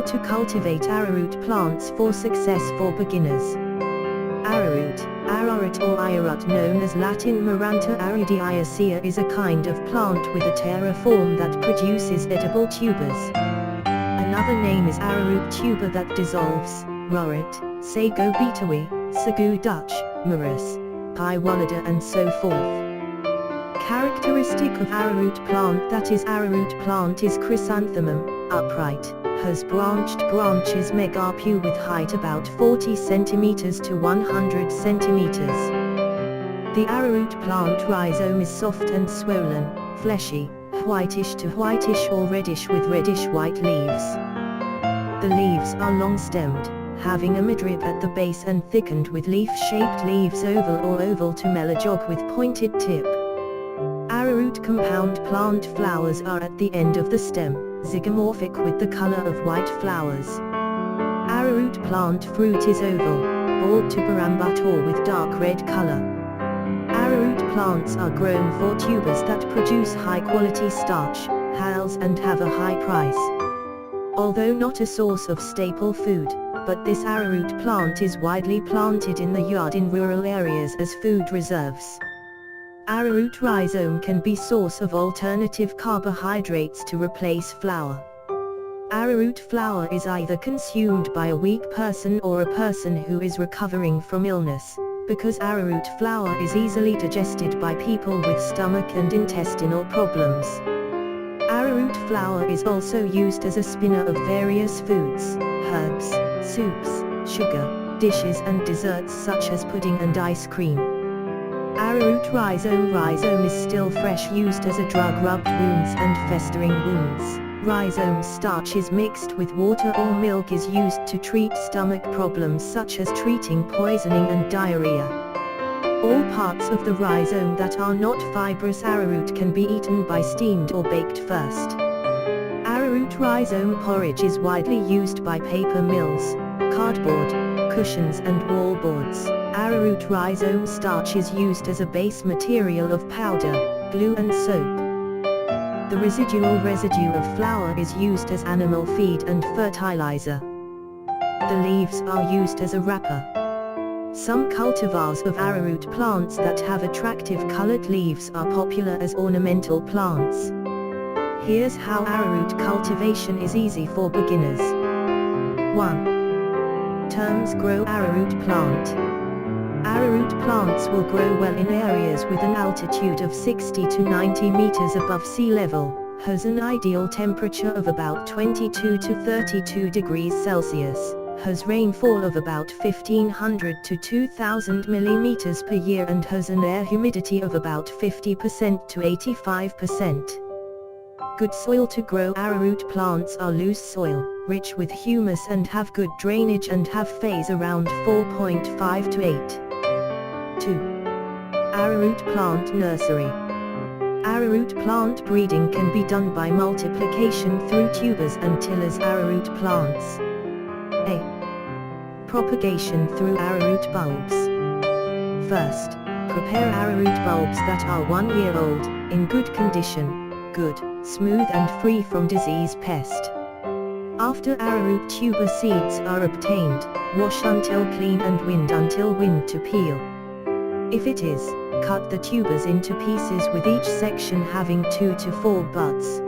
to cultivate arrowroot plants for success for beginners. Arrowroot or Arrowroot, known as Latin Maranta arrudiaceae, is a kind of plant with a terra-form that produces edible tubers. Another name is arrowroot tuber that dissolves, Rorit, Sago Betawi, Sagu Dutch, Maris, Pi Wallada, and so forth. Characteristic of arrowroot plant, that is arrowroot plant, is chrysanthemum, upright, has branched branches, megapu with height about 40 cm to 100 cm. The arrowroot plant rhizome is soft and swollen, fleshy, whitish to whitish or reddish with reddish-white leaves. The leaves are long-stemmed, having a midrib at the base and thickened with leaf-shaped leaves, oval or oval to melajog with pointed tip. Arrowroot compound plant flowers are at the end of the stem, zygomorphic with the color of white flowers. Arrowroot plant fruit is oval, bald to barambutor with dark red color. Arrowroot plants are grown for tubers that produce high-quality starch, hulls, and have a high price. Although not a source of staple food, but this arrowroot plant is widely planted in the yard in rural areas as food reserves. Arrowroot rhizome can be source of alternative carbohydrates to replace flour. Arrowroot flour is either consumed by a weak person or a person who is recovering from illness, because arrowroot flour is easily digested by people with stomach and intestinal problems. Arrowroot flour is also used as a spinner of various foods, herbs, soups, sugar, dishes and desserts such as pudding and ice cream. Arrowroot rhizome is still fresh, used as a drug, rubbed wounds and festering wounds. Rhizome starch is mixed with water or milk, is used to treat stomach problems such as treating poisoning and diarrhea. All parts of the rhizome that are not fibrous arrowroot can be eaten by steamed or baked first. Arrowroot rhizome porridge is widely used by paper mills, cardboard, cushions and wallboards. Arrowroot rhizome starch is used as a base material of powder, glue and soap. The residual residue of flour is used as animal feed and fertilizer. The leaves are used as a wrapper. Some cultivars of arrowroot plants that have attractive colored leaves are popular as ornamental plants. Here's how arrowroot cultivation is easy for beginners. 1. Terms grow arrowroot plant. Arrowroot plants will grow well in areas with an altitude of 60 to 90 meters above sea level, has an ideal temperature of about 22 to 32 degrees Celsius, has rainfall of about 1500 to 2000 millimeters per year and has an air humidity of about 50% to 85%. Good soil to grow arrowroot plants are loose soil, rich with humus and have good drainage and have phase around 4.5 to 8. 2. Arrowroot plant nursery. Arrowroot plant breeding can be done by multiplication through tubers and tillers arrowroot plants. A. Propagation through arrowroot bulbs. First, prepare arrowroot bulbs that are 1 year old, in good condition, good, smooth and free from disease pest. After arrowroot tuber seeds are obtained, wash until clean and wind until wind to peel. If it is, cut the tubers into pieces with each section having 2 to 4 buds.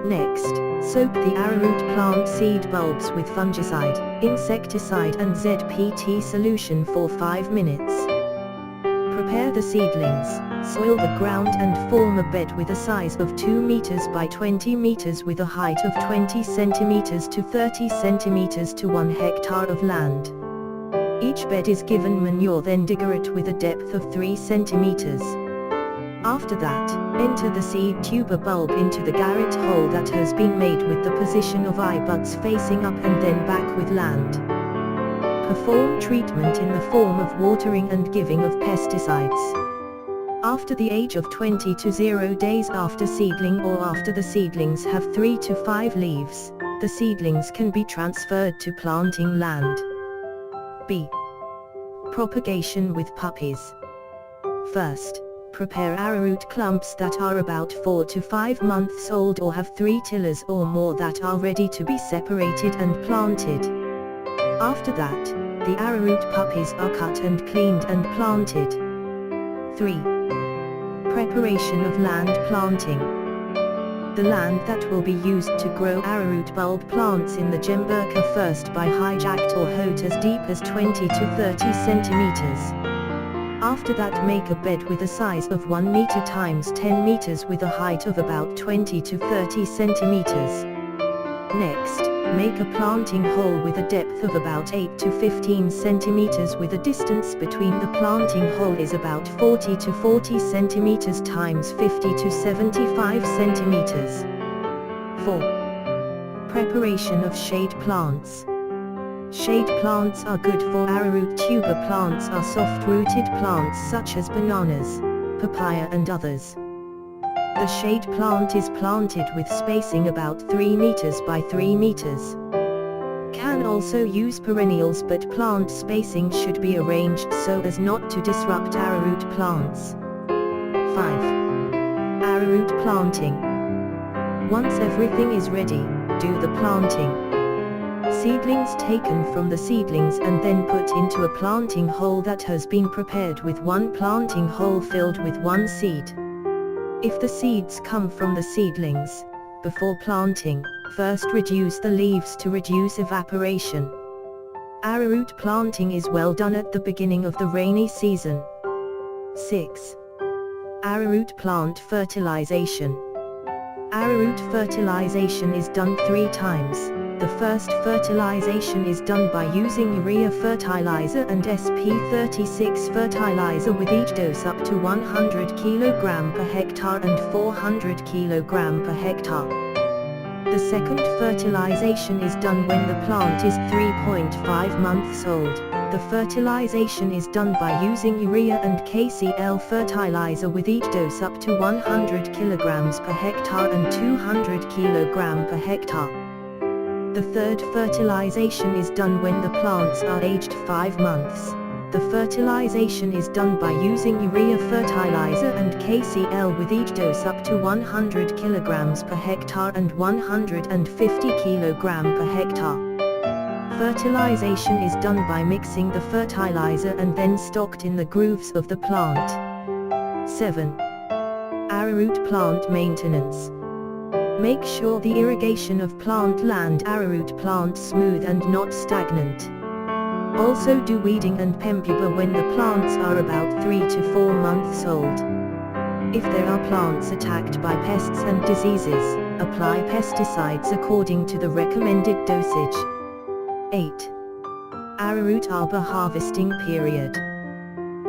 Next, soak the arrowroot plant seed bulbs with fungicide, insecticide and ZPT solution for 5 minutes. Prepare the seedlings, soil the ground and form a bed with a size of 2 meters by 20 meters with a height of 20 centimeters to 30 centimeters to 1 hectare of land. Each bed is given manure, then decorate with a depth of 3 centimeters. After that, enter the seed tuber bulb into the garret hole that has been made with the position of eye buds facing up and then back with land. Perform treatment in the form of watering and giving of pesticides. After the age of 20 to 0 days after seedling or after the seedlings have 3 to 5 leaves, the seedlings can be transferred to planting land. B. Propagation with puppies. First, Prepare arrowroot clumps that are about 4 to 5 months old or have 3 tillers or more that are ready to be separated and planted. After that, the arrowroot puppies are cut and cleaned and planted. 3. Preparation of land planting. The land that will be used to grow arrowroot bulb plants in the Gemberka first by hijacked or hoed as deep as 20 to 30 centimeters. After that, make a bed with a size of 1 meter times 10 meters with a height of about 20 to 30 centimeters. Next, make a planting hole with a depth of about 8 to 15 centimeters with a distance between the planting hole is about 40 to 40 centimeters times 50 to 75 centimeters. 4. Preparation of shade plants. Shade plants are good for arrowroot. Tuber plants are soft-rooted plants such as bananas, papaya and others. The shade plant is planted with spacing about 3 meters by 3 meters. Can also use perennials, but plant spacing should be arranged so as not to disrupt arrowroot plants. 5. Arrowroot planting. Once everything is ready, do the planting. Seedlings taken from the seedlings and then put into a planting hole that has been prepared with 1 planting hole filled with 1 seed. If the seeds come from the seedlings, before planting, first reduce the leaves to reduce evaporation. Arrowroot planting is well done at the beginning of the rainy season. 6. Arrowroot plant fertilization. Arrowroot fertilization is done 3 times. The first fertilization is done by using urea fertilizer and SP36 fertilizer with each dose up to 100 kg per hectare and 400 kg per hectare. The second fertilization is done when the plant is 3.5 months old. The fertilization is done by using urea and KCl fertilizer with each dose up to 100 kg per hectare and 200 kg per hectare. The third fertilization is done when the plants are aged 5 months. The fertilization is done by using urea fertilizer and KCl with each dose up to 100 kg per hectare and 150 kg per hectare. Fertilization is done by mixing the fertilizer and then stocked in the grooves of the plant. 7. Arrowroot plant maintenance. Make sure the irrigation of plant land arrowroot plant smooth and not stagnant. Also do weeding and pempuber when the plants are about 3 to 4 months old. If there are plants attacked by pests and diseases, apply pesticides according to the recommended dosage. 8. Arrowroot arbor harvesting period.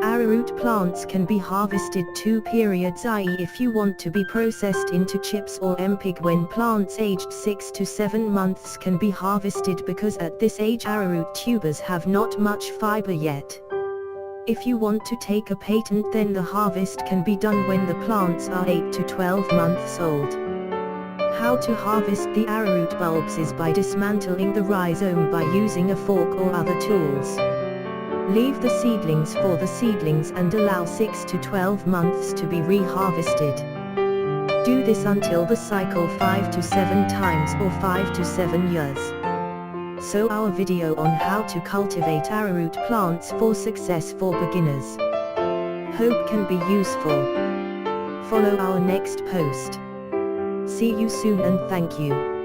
Arrowroot plants can be harvested 2 periods, i.e. if you want to be processed into chips or MPIG when plants aged 6 to 7 months can be harvested because at this age arrowroot tubers have not much fiber yet. If you want to take a patent, then the harvest can be done when the plants are 8 to 12 months old. How to harvest the arrowroot bulbs is by dismantling the rhizome by using a fork or other tools. Leave the seedlings for the seedlings and allow 6 to 12 months to be reharvested. Do this until the cycle 5 to 7 times or 5 to 7 years. So our video on how to cultivate arrowroot plants for success for beginners. Hope can be useful. Follow our next post. See you soon and thank you.